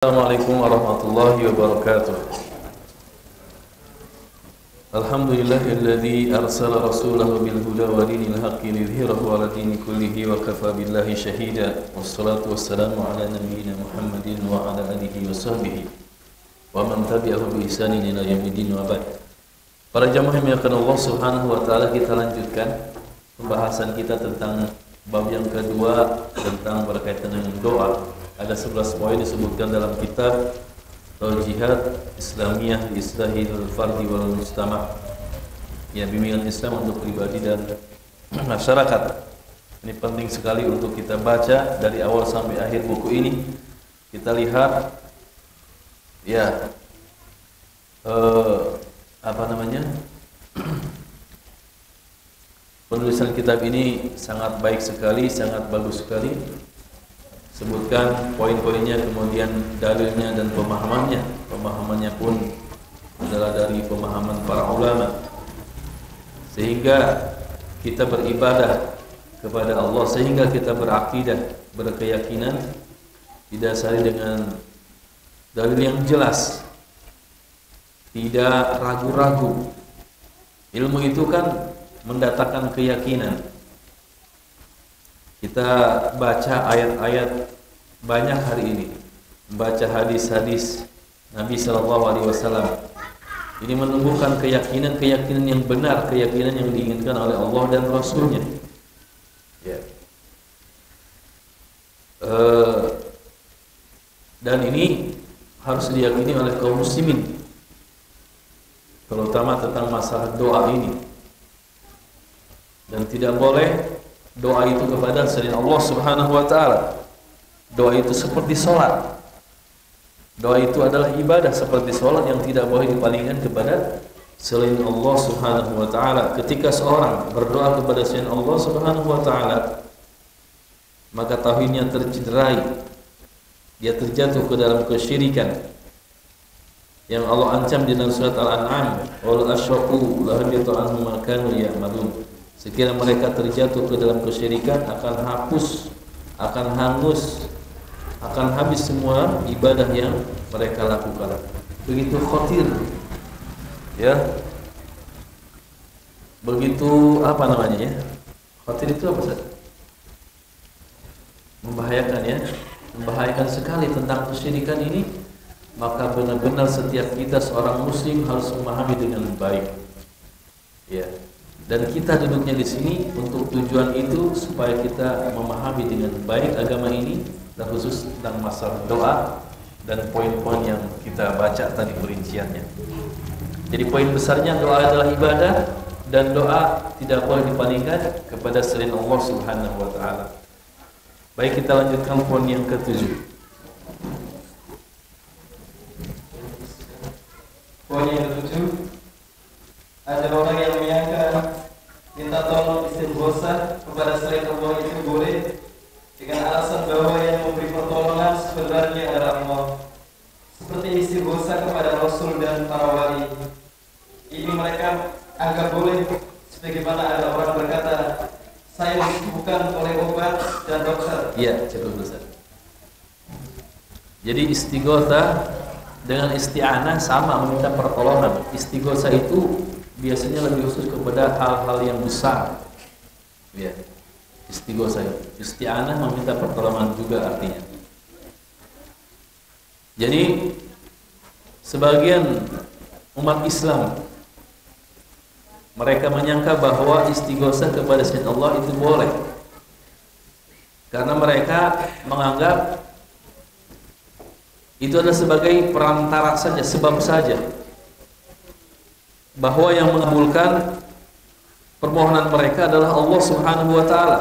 Assalamualaikum warahmatullahi wabarakatuh. Alhamdulillahilladzi arsala rasulahu bil huda wa dinil haqqi liyudhhirahu 'ala dini kullihi wa kafa billahi shahida. Wassalatu wassalamu ala nabiyyina Muhammadin wa ala alihi wa sahbihi wa man tabi'ahu bi ihsanin ila yaumiddin wa ba'd. Para jamaah yang dimuliakan Allah Subhanahu wa taala, kita lanjutkan pembahasan kita tentang bab yang kedua tentang berkaitan dengan doa. Ada 11 poin disebutkan dalam kitab Taujihat Islamiyah di Islahil Fardi wal Mujtama', ya, bimbingan Islam untuk pribadi dan masyarakat. Ini penting sekali untuk kita baca dari awal sampai akhir buku ini. Kita lihat, ya, penulisan kitab ini sangat baik sekali, sangat bagus sekali. Sebutkan poin-poinnya, kemudian dalilnya dan pemahamannya. Pemahamannya pun adalah dari pemahaman para ulama, sehingga kita beribadah kepada Allah, sehingga kita berakidah, berkeyakinan didasari dengan dalil yang jelas, tidak ragu-ragu. Ilmu itu kan mendatangkan keyakinan. Kita baca ayat-ayat banyak hari ini, baca hadis-hadis Nabi SAW. Ini menumbuhkan keyakinan yang benar, keyakinan yang diinginkan oleh Allah dan Rasulnya. Ya. Dan ini harus diyakini oleh kaum muslimin, terutama tentang masalah doa ini. Dan tidak boleh doa itu kepada selain Allah Subhanahu wa taala. Doa itu seperti sholat. Doa itu adalah ibadah seperti sholat yang tidak boleh dipalingkan kepada selain Allah Subhanahu wa taala. Ketika seorang berdoa kepada selain Allah Subhanahu wa taala, maka tauhidnya tercederai. Dia terjatuh ke dalam kesyirikan yang Allah ancam di dalam surat Al-An'am, wal asyraku la habitu anhum ma kanu ya'malun. Sekiranya mereka terjatuh ke dalam kesyirikan, akan hapus, akan hangus, akan habis semua ibadah yang mereka lakukan. Begitu khatir, ya, begitu ya, khatir itu apa saja? Membahayakan, ya, membahayakan sekali tentang kesyirikan ini. Maka benar-benar setiap kita seorang muslim harus memahami dengan baik, ya. Dan kita duduknya di sini untuk tujuan itu, supaya kita memahami dengan baik agama ini, terkhusus tentang masalah doa dan poin-poin yang kita baca tadi perinciannya. Jadi poin besarnya, doa adalah ibadah, dan doa tidak boleh dipalingkan kepada selain Allah Subhanahu wa taala. Baik, kita lanjutkan poin yang ke-7. Poin yang ke-7, ada orang yang menyangka minta tolong istighotsah kepada selain Allah itu boleh, dengan alasan bahwa yang memberi pertolongan sebenarnya adalah Allah, seperti istighotsah kepada Rasul dan para wali. Ini mereka anggap boleh, sebagaimana ada orang berkata, saya disibukkan oleh obat dan dokter. Iya, cukup besar. Jadi istighotsah dengan isti'anah sama, meminta pertolongan. Istighotsah itu biasanya lebih khusus kepada hal-hal yang besar, ya. Istighotsah, isti'anah meminta pertolongan juga artinya. Jadi sebagian umat Islam, mereka menyangka bahwa istighotsah kepada selain Allah itu boleh, karena mereka menganggap itu adalah sebagai perantara saja, sebab saja, bahwa yang mengabulkan permohonan mereka adalah Allah Subhanahu wa taala.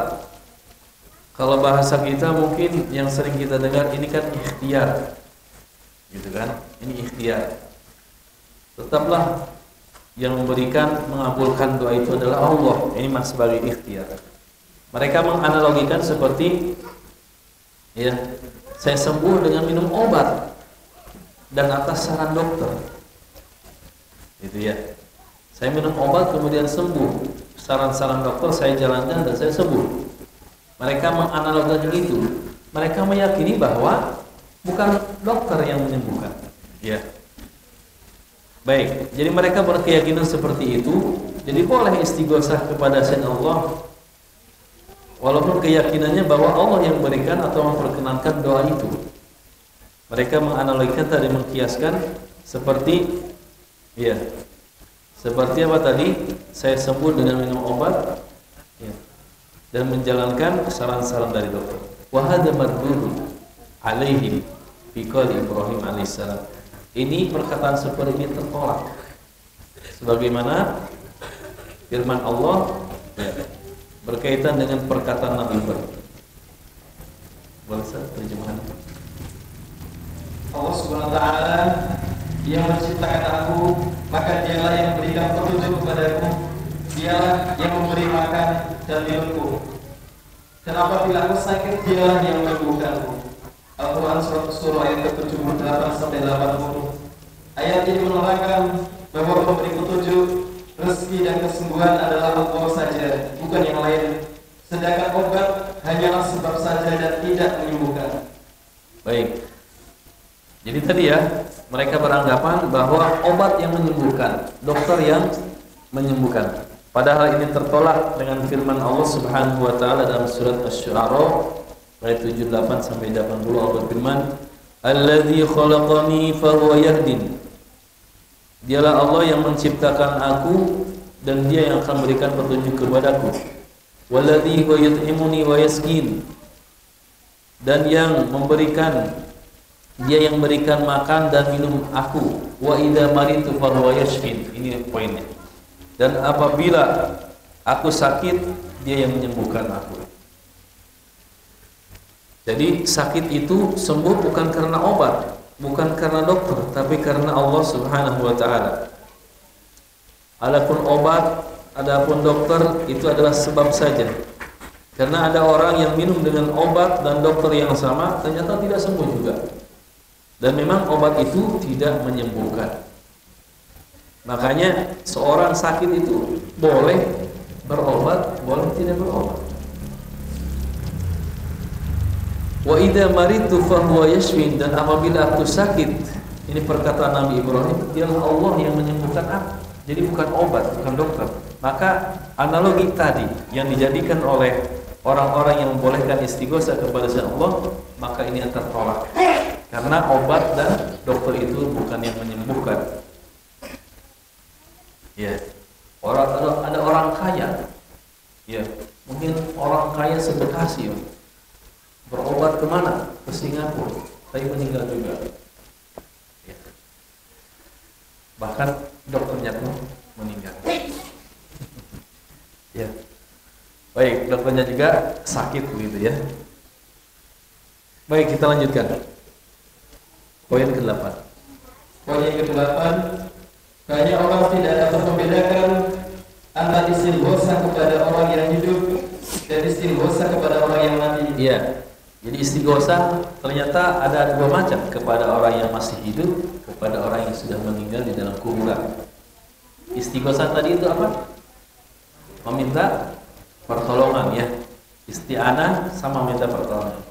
Kalau bahasa kita mungkin yang sering kita dengar ini kan ikhtiar, gitu kan? Ini ikhtiar. Tetaplah yang memberikan, mengabulkan doa itu adalah Allah. Ini masih sebagai ikhtiar. Mereka menganalogikan seperti, ya, saya sembuh dengan minum obat dan atas saran dokter, gitu ya. Saya minum obat kemudian sembuh, saran-saran dokter saya jalankan dan saya sembuh. Mereka menganalogikan itu. Mereka meyakini bahwa bukan dokter yang menyembuhkan. Ya. Baik, jadi mereka berkeyakinan seperti itu. Jadi boleh istighosah kepada selain Allah, walaupun keyakinannya bahwa Allah yang memberikan atau memperkenankan doa itu. Mereka menganalogikan tadi, mengkiaskan seperti ya, seperti apa tadi? Saya sembuh dengan minum obat ya, dan menjalankan saran-saran dari dokter. Wa hadza mardudun alaihim fi qouli Ibrahim alaihissalam. Ini perkataan seperti ini tertolak. Sebagaimana firman Allah ya, berkaitan dengan perkataan Nabi Ibrahim. Boleh saya terjemahan? Allah Subhanahu wa taala yang menciptakan aku, maka dialah yang memberikan petunjuk kepadaku, dialah yang memberi makan dan minumku. Dan apabila aku sakit, dialah yang menyembuhkanku. Al-Quran surah ayat ke-78 sampai 80. Ayat ini menerangkan bahwa pemberi petunjuk, rezeki dan kesembuhan adalah Allah saja, bukan yang lain. Sedangkan obat hanyalah sebab saja dan tidak menyembuhkan. Baik. Jadi tadi ya, mereka beranggapan bahwa obat yang menyembuhkan, dokter yang menyembuhkan. Padahal ini tertolak dengan firman Allah Subhanahu wa taala dalam surat Asy-Syu'ara ayat 78 sampai 80. Allah berfirman, "Allazi khalaqani fahuwa yahdin." Dialah Allah yang menciptakan aku dan Dia yang akan memberikan petunjuk kepadaku. "Wallazi huwa yut'imuni wa yasqin." Dan yang memberikan, Dia yang memberikan makan dan minum aku. "Wa idza maritu fahuwa yashfin." Ini poinnya. Dan apabila aku sakit, Dia yang menyembuhkan aku. Jadi sakit itu sembuh bukan karena obat, bukan karena dokter, tapi karena Allah Subhanahu wa taala. Adapun obat, adapun dokter itu adalah sebab saja. Karena ada orang yang minum dengan obat dan dokter yang sama ternyata tidak sembuh juga. Dan memang obat itu tidak menyembuhkan. Makanya seorang sakit itu boleh berobat, boleh tidak berobat. Wa idza maritu fa huwa yashfin. Dan apabila aku sakit, ini perkataan Nabi Ibrahim, dialah Allah yang menyembuhkan aku. Jadi bukan obat, bukan dokter. Maka analogi tadi yang dijadikan oleh orang-orang yang membolehkan istighosah kepada selain Allah, maka ini akan tertolak. Karena obat dan dokter itu bukan yang menyembuhkan. Ya. Ada orang kaya. Ya, mungkin orang kaya se-Bekasi, berobat kemana? Ke Singapura, tapi meninggal juga. Ya. Bahkan dokternya pun meninggal. Ya. Baik, dokternya juga sakit begitu ya. Baik, kita lanjutkan. Poin ke-8. Poin yang ke-8, banyak orang tidak dapat membedakan antara istighosah kepada orang yang hidup dan istighosah kepada orang yang mati. Iya. Jadi istighosah ternyata ada dua macam, kepada orang yang masih hidup, kepada orang yang sudah meninggal di dalam kuburan. Istighosah tadi itu apa? Meminta pertolongan ya. Isti'anah sama minta pertolongan.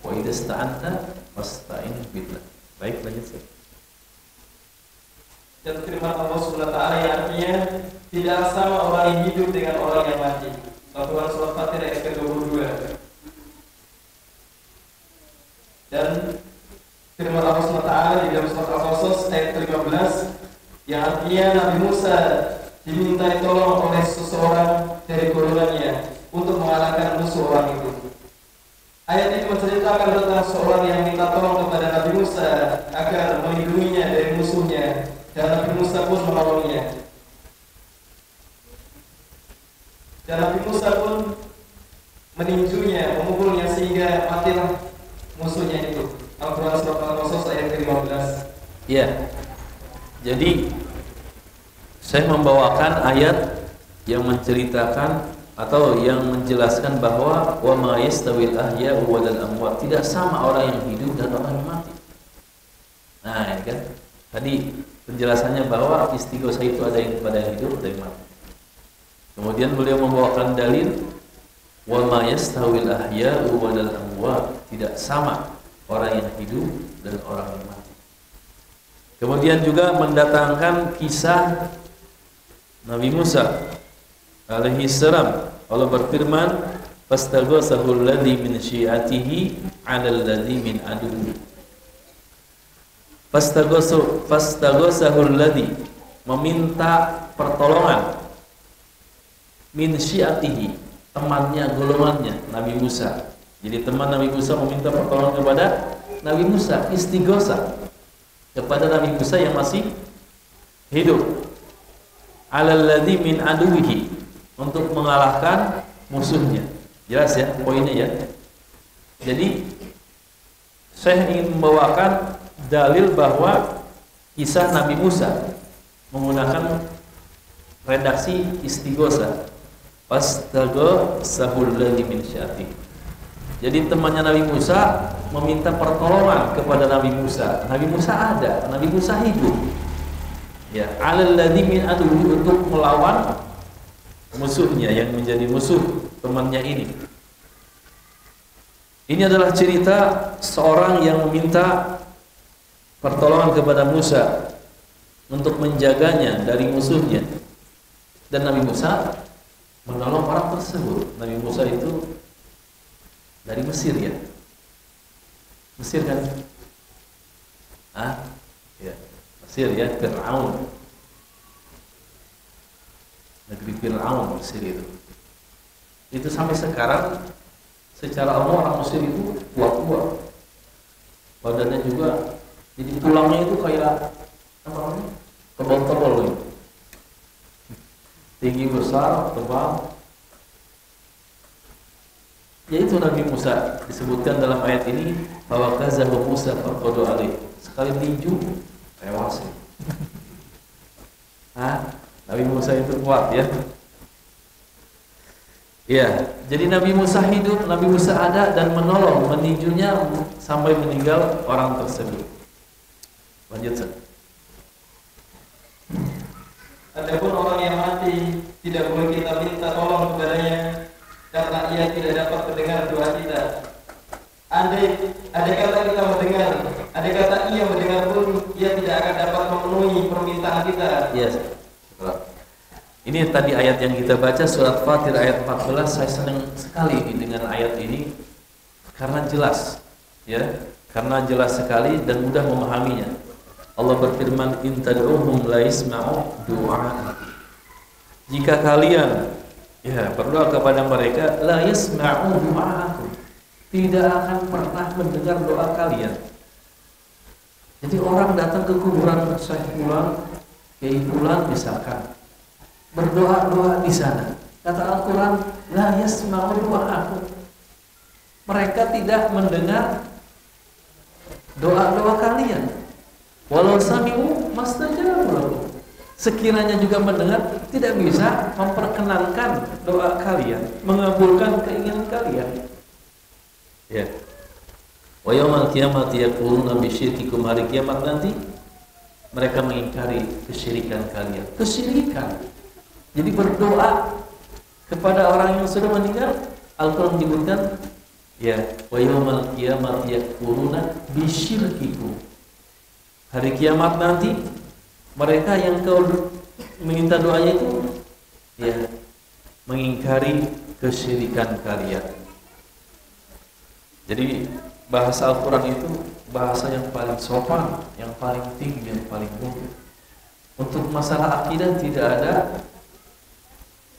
Wa idza sta'anta fasta'in billah. Baik, lanjut. Dan firman Allah Subhanahu wa taala yang artinya tidak sama orang yang hidup dengan orang yang mati. Al-Quran surah Fatir ayat ke-22. Dan firman Allah Subhanahu wa taala di dalam surat Al-Qasas ayat ke-15 yang artinya Nabi Musa dimintai tolong oleh seseorang dari golongannya untuk mengalahkan musuh orang itu. Ayat ini menceritakan tentang seorang yang minta tolong kepada Nabi Musa agar melindunginya dari musuhnya, dan Nabi Musa pun menolongnya. Dan Nabi Musa pun meninjunya, memukulnya sehingga matilah musuhnya itu. Al-Quran surah Al-Qasas ayat ke-15. Ya. Jadi saya membawakan ayat yang menceritakan atau yang menjelaskan bahwa wa ma yastawil ahya'u wal amwat, tidak sama orang yang hidup dan orang yang mati. Nah, ya kan? Tadi penjelasannya bahwa istighosah itu ada yang pada yang hidup, ada yang mati. Kemudian beliau membawakan dalil wa ma yastawil ahya'u wal amwat, tidak sama orang yang hidup dan orang yang mati. Kemudian juga mendatangkan kisah Nabi Musa alaihi salam. Allah berfirman, "Fastaghathahu alladhi min syi'atihi 'ala alladhi min aduwwi." Fastaghathahu alladhi, meminta pertolongan, min syi'atihi, temannya, golongannya Nabi Musa. Jadi teman Nabi Musa meminta pertolongan kepada Nabi Musa, istighosah kepada Nabi Musa yang masih hidup. 'Alal ladzi min aduwihi, untuk mengalahkan musuhnya. Jelas ya poinnya ya. Jadi saya ingin membawakan dalil bahwa kisah Nabi Musa menggunakan redaksi istighosah. Fastaghasahul ladzi min syi'atihi. Jadi temannya Nabi Musa meminta pertolongan kepada Nabi Musa. Nabi Musa ada, Nabi Musa hidup. Ya, 'alal ladzi min aduwwi, untuk melawan musuhnya yang menjadi musuh temannya ini. Ini adalah cerita seorang yang meminta pertolongan kepada Musa untuk menjaganya dari musuhnya. Dan Nabi Musa menolong orang tersebut. Nabi Musa itu dari Mesir ya. Mesir kan? Ya. Mesir ya, Fir'aun. Negeri Fir'aun Mesir itu. Itu sampai sekarang secara umum orang Mesir itu kuat-kuat. Badannya juga, jadi tulangnya itu kayak apa namanya? Tebal-tebal gitu. Tinggi besar, tebal. Yaitu Nabi Musa disebutkan dalam ayat ini bahwa kazahu Musa faqadu alaih. Sekali tinju tewas. Nabi Musa itu kuat ya. Ya, jadi Nabi Musa hidup, Nabi Musa ada dan menolong, meninjunya sampai meninggal orang tersebut. Lanjut, Sir. Adapun orang yang mati tidak boleh kita minta tolong kepadanya karena ia tidak dapat mendengar doa kita. Andai kata kita mendengar, andai kata ia mendengar pun, ia tidak akan dapat memenuhi permintaan kita. Yes. Ini tadi ayat yang kita baca, surat Fatir ayat 14. Saya senang sekali dengan ayat ini karena jelas ya, karena jelas sekali dan mudah memahaminya. Allah berfirman, in tad'uhum la yasma'u du'a. Jika kalian ya berdoa kepada mereka, la yasma'u du'aakum, tidak akan pernah mendengar doa kalian. Jadi orang datang ke kuburan Syekh Fulan, Kiai Fulan misalkan, berdoa-doa di sana. Kata Al-Quran, la yasma'u du'aakum, mereka tidak mendengar doa-doa kalian. Walau sami'u mastajabu lakum, sekiranya juga mendengar, tidak bisa memperkenankan doa kalian, mengabulkan keinginan kalian. Ya. Wa yaumal qiyamati yaquluna bi syirkikum, hari kiamat nanti mereka mengingkari kesyirikan kalian. Kesyirikan. Jadi berdoa kepada orang yang sudah meninggal, Al-Quran menyebutkan ya, wa yaumal qiyamati yaquluna bi syirkikum. Hari kiamat nanti mereka yang kau meminta doanya itu ya mengingkari kesyirikan kalian. Jadi bahasa Al-Quran itu bahasa yang paling sopan, yang paling tinggi, yang paling mulia. Untuk masalah akidah tidak ada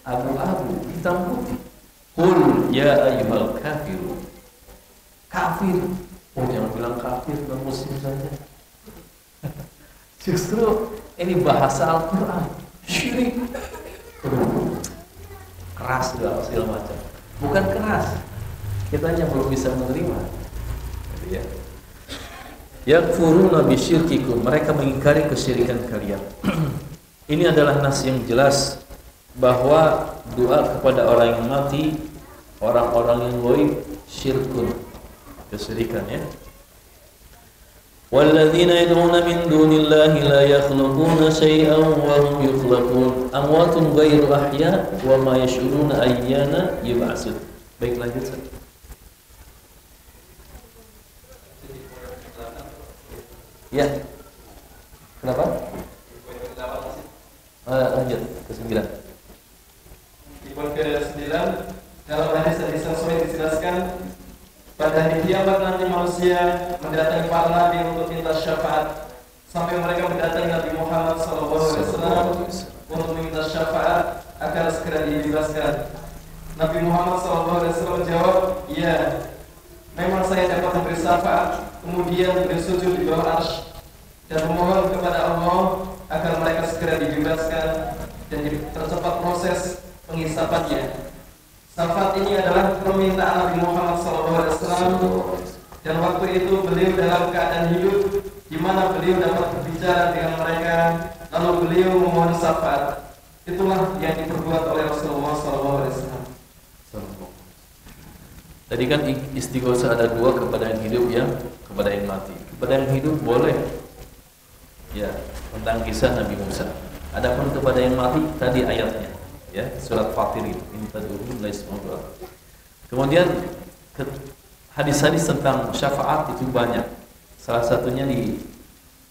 abu-abu, hitam putih. Qul ya ayyuhal kafirun. Kafir. Oh, jangan bilang kafir, non muslim saja. Justru ini bahasa Al-Quran, syirik, keras segala macam. Bukan keras, kita hanya belum bisa menerima. Ya. Yakfuruna bisyirkikum, mereka mengingkari kesyirikan kalian. Ini adalah nas yang jelas bahwa doa kepada orang yang mati, orang-orang yang goib, syirkun, kesyirikan ya. وَالَّذِينَ يَدْعُونَ مِن دُونِ اللَّهِ لَا يَخْلُقُونَ شَيْئًا وَهُمْ يُخْلَقُونَ أَمْوَاتٌ غَيْرُ أَحْيَاءٍ وَمَا يَشْعُرُونَ أَيَّانَ يُبْعَثُونَ. Baik, lanjut. Ya. Kenapa? Poin ke-8 masih. Lanjut ke 9. Di poin ke-9 dalam hadis yang sesuai dijelaskan pada hari kiamat nanti manusia mendatangi para nabi untuk minta syafaat sampai mereka mendatangi Nabi Muhammad SAW untuk meminta syafaat agar segera dibebaskan. Nabi Muhammad SAW menjawab, "Iya, memang saya dapat memberi syafaat." Kemudian beliau sujud di bawah arsy dan memohon kepada Allah agar mereka segera dibebaskan dan dipercepat proses penghisapannya. Syafaat ini adalah permintaan Nabi Muhammad SAW dan waktu itu beliau dalam keadaan hidup di mana beliau dapat berbicara dengan mereka lalu beliau memohon syafaat. Itulah yang diperbuat oleh Rasulullah SAW. Tadi kan istighosah ada dua, kepada yang hidup yang kepada yang mati. Kepada yang hidup boleh, ya, tentang kisah Nabi Musa. Adapun kepada yang mati tadi ayatnya, ya, surat Fatir itu. Kemudian hadis-hadis tentang syafaat itu banyak. Salah satunya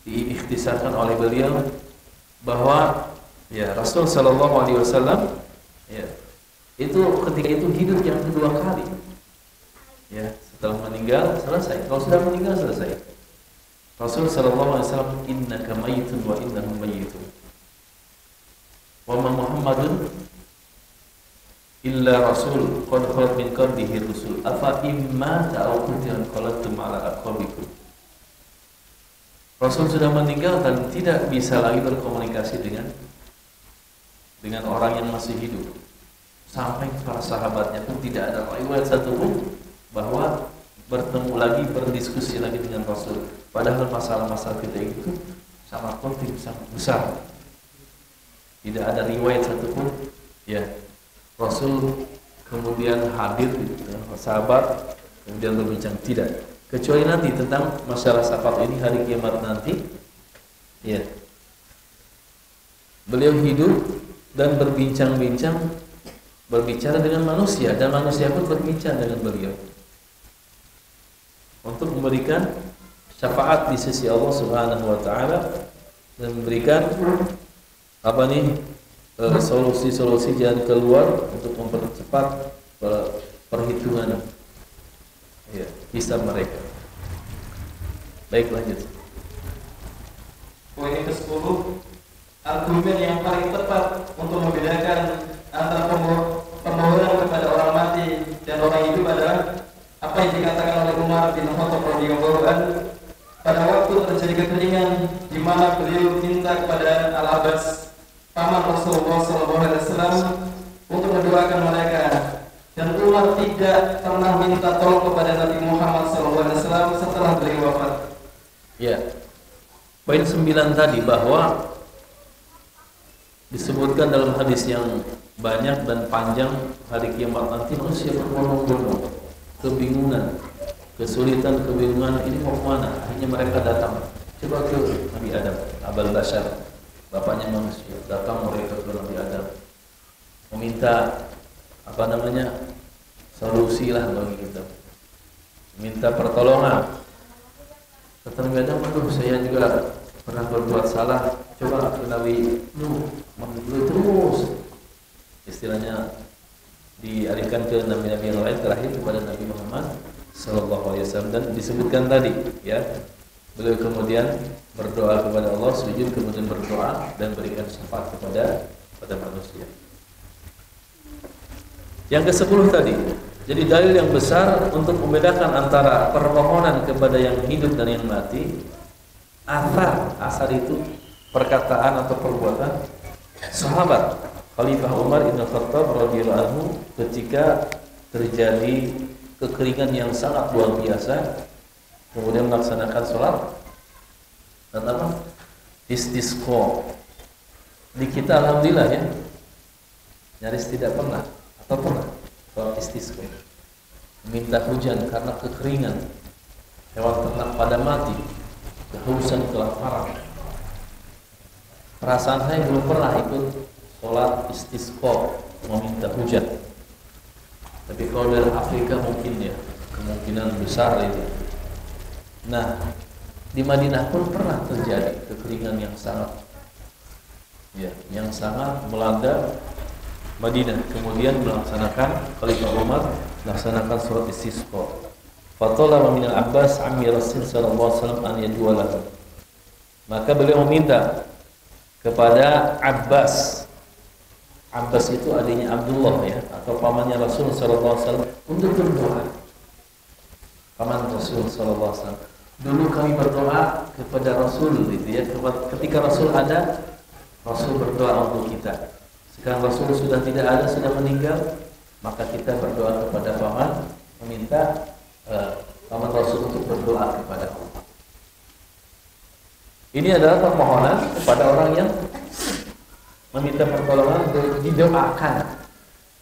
diikhtisarkan oleh beliau bahwa ya Rasul Shallallahu Alaihi Wasallam ya itu ketika itu hidup yang kedua kali. Ya, setelah meninggal selesai. Kalau sudah meninggal selesai. Rasul sallallahu alaihi wasallam, "Innaka mayyitun wa innahum mayyitun. Wa ma Muhammadun illa rasul qad khalat min qablihi rusul. Afa imma ta'uqtiran qalatum ala aqabikum." Rasul sudah meninggal dan tidak bisa lagi berkomunikasi dengan orang yang masih hidup. Sampai para sahabatnya pun tidak ada riwayat satupun bahwa bertemu lagi, berdiskusi lagi dengan Rasul. Padahal masalah-masalah kita itu sangat penting, sangat besar. Tidak ada riwayat satupun, ya, Rasul kemudian hadir, ya, sahabat kemudian berbincang, tidak. Kecuali nanti tentang masalah syafaat ini hari kiamat nanti, ya, beliau hidup dan berbincang-bincang, berbicara dengan manusia dan manusia pun berbincang dengan beliau untuk memberikan syafaat di sisi Allah Subhanahu wa taala dan memberikan solusi-solusi jalan keluar untuk mempercepat perhitungan ya, hisab mereka. Baik, lanjut. Poin ke-10, argumen yang paling tepat untuk membedakan antara permohonan kepada orang mati dan orang hidup adalah apa yang dikatakan oleh Umar bin Khattab radhiyallahu anhu pada waktu terjadi kekeringan di mana beliau minta kepada Al-Abbas paman Rasulullah SAW untuk mendoakan mereka, dan Umar tidak pernah minta tolong kepada Nabi Muhammad SAW setelah beliau wafat. Ya, poin 9 tadi bahwa disebutkan dalam hadis yang banyak dan panjang hari kiamat nanti manusia berbondong-bondong, kebingungan, kesulitan, kebingungan, ini mau kemana? Akhirnya mereka datang, coba ke Nabi Adam, Abul Bashar, bapaknya manusia, datang mereka ke Nabi Adam, meminta solusi lah bagi kita, minta pertolongan. Kata Nabi Adam, aduh saya juga pernah berbuat salah, coba ke Nabi Nuh, terus istilahnya dialihkan ke nabi-nabi yang lain, terakhir kepada Nabi Muhammad sallallahu alaihi wasallam. Dan disebutkan tadi, ya, beliau kemudian berdoa kepada Allah, sujud, kemudian berdoa dan berikan syafaat kepada manusia. Yang ke-10 tadi, jadi dalil yang besar untuk membedakan antara permohonan kepada yang hidup dan yang mati. Asar itu perkataan atau perbuatan sahabat Khalifah Umar bin Khattab radhiyallahu anhu ketika terjadi kekeringan yang sangat luar biasa, kemudian melaksanakan sholat dan istisqa. Di kita alhamdulillah ya, nyaris tidak pernah atau pernah sholat istisqa, minta hujan karena kekeringan, hewan ternak pada mati, kehausan, kelaparan. Perasaan saya belum pernah ikut sholat istisqa meminta hujan. Tapi kalau dari Afrika mungkin ya, kemungkinan besar itu. Nah, Di Madinah pun pernah terjadi kekeringan yang sangat melanda Madinah. Kemudian Khalifah Umar melaksanakan surat istisqa. Fatalaba min al-Abbas ammi Rasul sallallahu alaihi wasallam an yadwalahu. Maka beliau meminta kepada Abbas. Abbas itu adiknya Abdullah ya, atau pamannya Rasul sallallahu alaihi wasallam, untuk berdoa. Paman Rasul sallallahu alaihi wasallam. Dulu kami berdoa kepada Rasul gitu ya. Ketika Rasul ada, Rasul berdoa untuk kita. Sekarang Rasul sudah tidak ada, sudah meninggal, maka kita berdoa kepada paman, meminta paman Rasul untuk berdoa kepada Allah. Ini adalah permohonan kepada orang yang meminta pertolongan untuk didoakan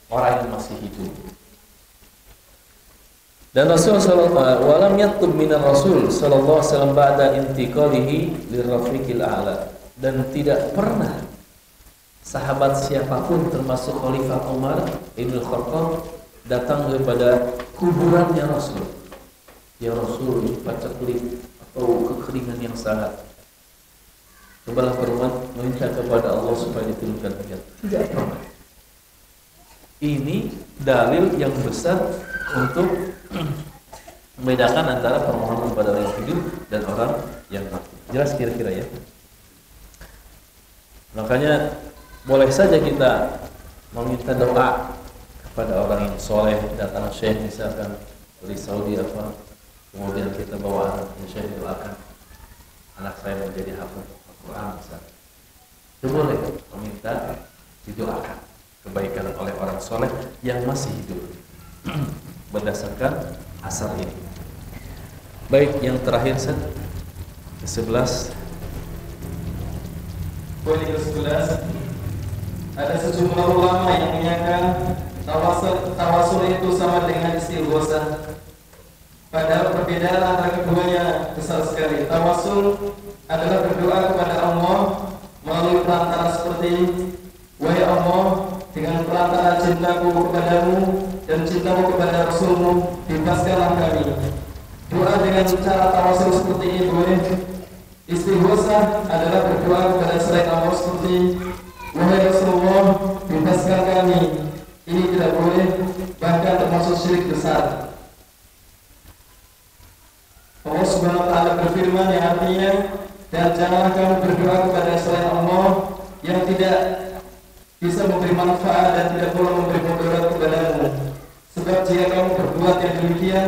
orang yang masih hidup. Dan Rasul walam yatlub minar Rasul sallallahu alaihi wasallam ba'da intiqalihi lirrafiqil a'la, dan tidak pernah sahabat siapapun termasuk Khalifah Umar Ibn Khattab datang kepada kuburannya Rasul. Ya Rasul, ini paceklik atau kekeringan yang sangat. Cobalah meminta kepada Allah supaya diturunkan hujan. Tidak pernah. Ini dalil yang besar untuk membedakan antara permohonan kepada orang yang hidup dan orang yang mati. Jelas kira-kira ya. Makanya boleh saja kita meminta doa kepada orang yang soleh, datang syekh misalkan dari Saudi apa, kemudian kita bawa anak syekh doakan anak saya menjadi hafal Al-Quran misalkan. Itu boleh meminta didoakan kebaikan oleh orang soleh yang masih hidup berdasarkan asar ini. Baik, yang terakhir ke-11. Poin ke-11, ada sejumlah ulama yang menyangka tawasul itu sama dengan istighosah. Padahal perbedaan antara keduanya besar sekali. Tawasul adalah berdoa kepada Allah melalui perantara seperti, wahai Allah, dengan perantara cintaku kepadamu dan cintamu kepada Rasulmu, bebaskanlah kami. Doa dengan cara tawasul seperti ini boleh. Istighosah adalah berdoa kepada selain Allah seperti, wahai Rasulullah, bebaskan kami. Ini tidak boleh, bahkan termasuk syirik besar. Allah Subhanahu wa taala berfirman yang artinya, dan janganlah kamu berdoa kepada selain Allah yang tidak bisa memberi manfaat dan tidak pula memberi mudarat kepadamu. Sebab jika kamu berbuat yang demikian,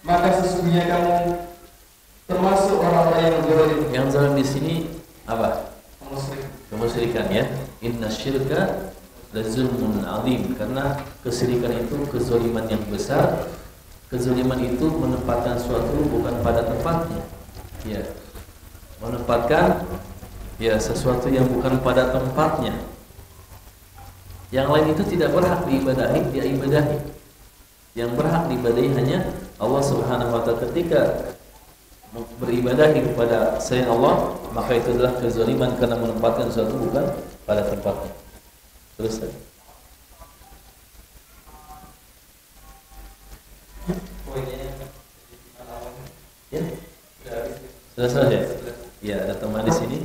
maka sesungguhnya kamu termasuk orang-orang yang zalim. Yang zalim di sini apa? Kemusyrikan ya. Inna syirka lazulmun azim, karena kesyirikan itu kezaliman yang besar. Kezaliman itu menempatkan suatu bukan pada tempatnya. Ya. Menempatkan sesuatu yang bukan pada tempatnya. Yang lain itu tidak berhak diibadahi, dia ibadahi. Yang berhak diibadahi hanya Allah Subhanahu wa taala. Ketika beribadahi kepada selain Allah, maka itu adalah kezaliman karena menempatkan sesuatu bukan pada tempatnya. Terus ya, sudah selesai. Ya, ada teman di sini.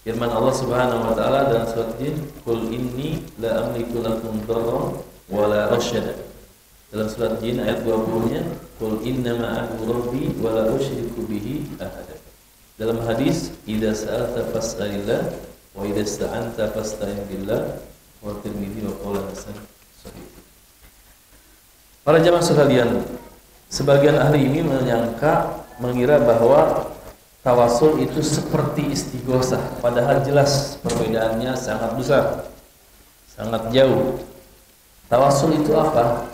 Firman Allah Subhanahu wa taala dalam surat Jin, "Qul inni la amliku lakum darran wa la rasyada." Dalam surat Jin ayat 20-nya, "Qul innama a'budu rabbi wa la usyriku bihi ahada." Dalam hadis, "Idza sa'alta fas'alillah wa idza ista'anta fasta'in billah." Wa Tirmidzi wa qala hasan sahih. Para jamaah sekalian, sebagian ahli ini mengira bahwa tawasul itu seperti istighosah, padahal jelas perbedaannya sangat besar, sangat jauh. Tawasul itu apa?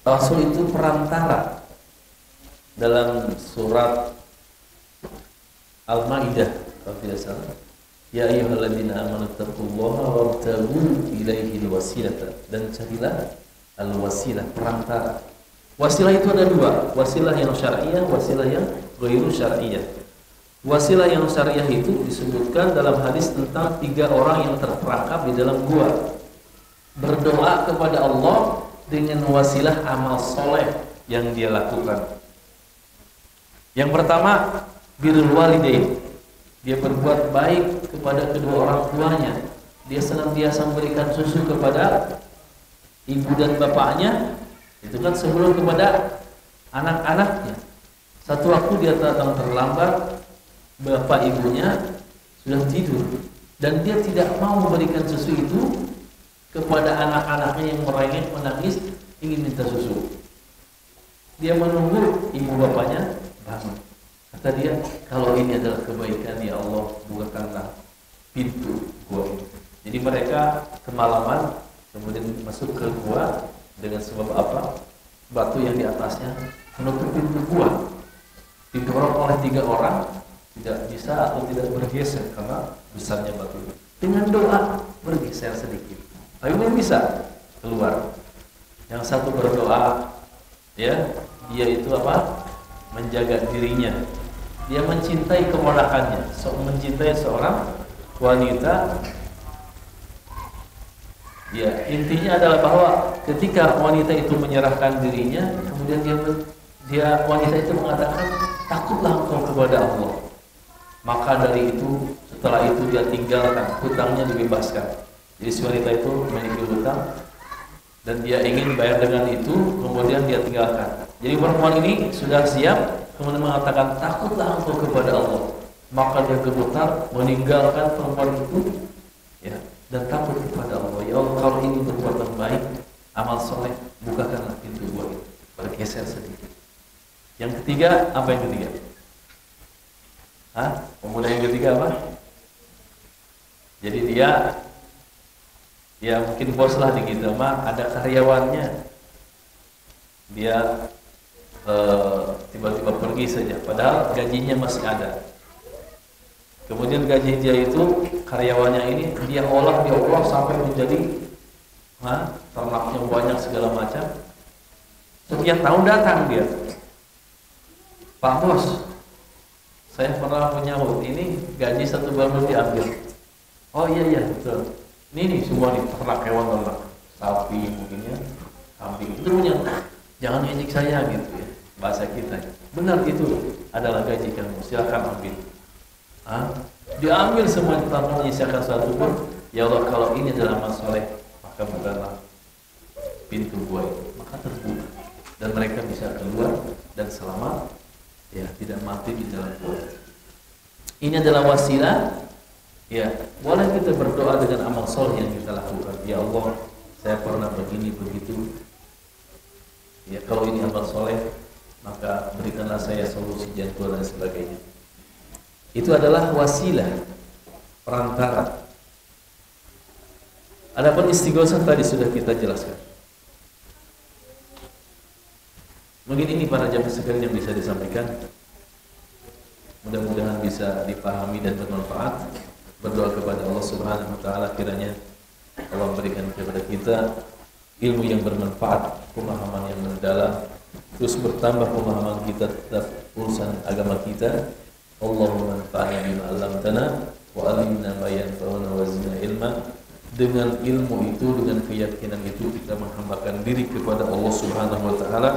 Tawasul itu perantara. Dalam surat Al-Maidah kalau tidak salah, ya ayyuhalladzina amanu taqullaha wabtaghu ilaihi alwasilata, dan carilah al-wasilah, perantara. Wasilah itu ada dua, wasilah yang syar'iyah, wasilah yang ghairu syar'iyah. Wasilah yang syar'iyah itu disebutkan dalam hadis tentang 3 orang yang terperangkap di dalam gua, berdoa kepada Allah dengan wasilah amal soleh yang dia lakukan. Yang pertama, birrul walidain. Dia berbuat baik kepada kedua orang tuanya. Dia senantiasa memberikan susu kepada ibu dan bapaknya. Itu kan sebelum kepada anak-anaknya. Satu waktu dia datang terlambat, bapak ibunya sudah tidur dan dia tidak mau memberikan susu itu kepada anak-anaknya yang merengek menangis ingin minta susu. Dia menunggu ibu bapaknya bangun. Kata dia, kalau ini adalah kebaikan ya Allah, bukakanlah pintu gua ini. Jadi mereka kemalaman kemudian masuk ke gua dengan sebab apa? Batu yang di atasnya menutup pintu gua. Didorong oleh 3 orang, tidak bisa atau tidak bergeser karena besarnya batu. Dengan doa bergeser sedikit, tapi belum bisa keluar. Yang satu berdoa, ya, dia itu apa? Menjaga dirinya. Dia mencintai keponakannya, mencintai seorang wanita. Ya, intinya adalah bahwa ketika wanita itu menyerahkan dirinya, kemudian wanita itu mengatakan, takutlah engkau kepada Allah. Maka dari itu, setelah itu dia tinggalkan, hutangnya dibebaskan. Jadi si wanita itu memiliki hutang dan dia ingin bayar dengan itu, kemudian dia tinggalkan. Jadi perempuan ini sudah siap, kemudian mengatakan, takutlah engkau kepada Allah. Maka dia gemetar meninggalkan perempuan itu, ya, dan takut kepada Allah. Ya Allah, kalau ini perbuatan baik, amal soleh, bukakanlah pintu gua itu. Bergeser sedikit. Yang ketiga, apa yang ketiga? Pemuda yang ketiga apa? Jadi dia mungkin bos lah di kita mah, ada karyawannya. Dia tiba-tiba pergi saja, padahal gajinya masih ada. Kemudian gaji dia itu, karyawannya ini dia olah sampai menjadi ternaknya banyak segala macam. Setiap tahun datang dia, Pak Bos, saya pernah menyahut ini gaji 1 bulan diambil. Oh iya betul. Ini semua nih ternak hewan ternak, sapi mungkin ya, kambing itu punya. Jangan ngejek saya gitu ya, bahasa kita. Benar itu adalah gaji kamu, silakan ambil. Diambil semua tanpa menyisakan satu pun. Ya Allah, kalau ini adalah amal soleh, maka bukalah pintu gua itu, maka terbuka dan mereka bisa keluar dan selamat, ya, tidak mati di jalan gua. Ini adalah wasilah. Ya, boleh kita berdoa dengan amal soleh yang kita lakukan. Ya Allah, saya pernah begini begitu. Ya, kalau ini amal soleh, maka berikanlah saya solusi jantung dan sebagainya. Itu adalah wasilah, perantara. Adapun istighosah tadi sudah kita jelaskan. Mungkin ini para jamaah sekalian yang bisa disampaikan. Mudah-mudahan bisa dipahami dan bermanfaat. Berdoa kepada Allah Subhanahu wa taala kiranya Allah berikan kepada kita ilmu yang bermanfaat, pemahaman yang mendalam, terus bertambah pemahaman kita terhadap urusan agama kita. Allahumma anfa'na bima 'allamtana wa 'allimna ma yanfa'una wa zidna ilma. Dengan ilmu itu, dengan keyakinan itu kita menghambakan diri kepada Allah Subhanahu wa taala,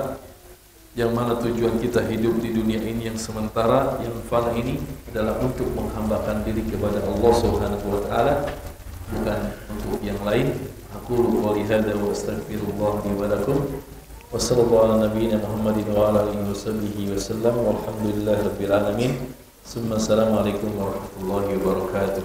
yang mana tujuan kita hidup di dunia ini yang sementara, yang fana ini adalah untuk menghambakan diri kepada Allah Subhanahu wa taala, bukan untuk yang lain. Aku qouli hadza wa astaghfirullah li wa lakum. Wa sallallahu ala nabiyyina Muhammadin wa ala alihi wasallam. Walhamdulillahirabbil alamin. Assalamualaikum warahmatullahi wabarakatuh.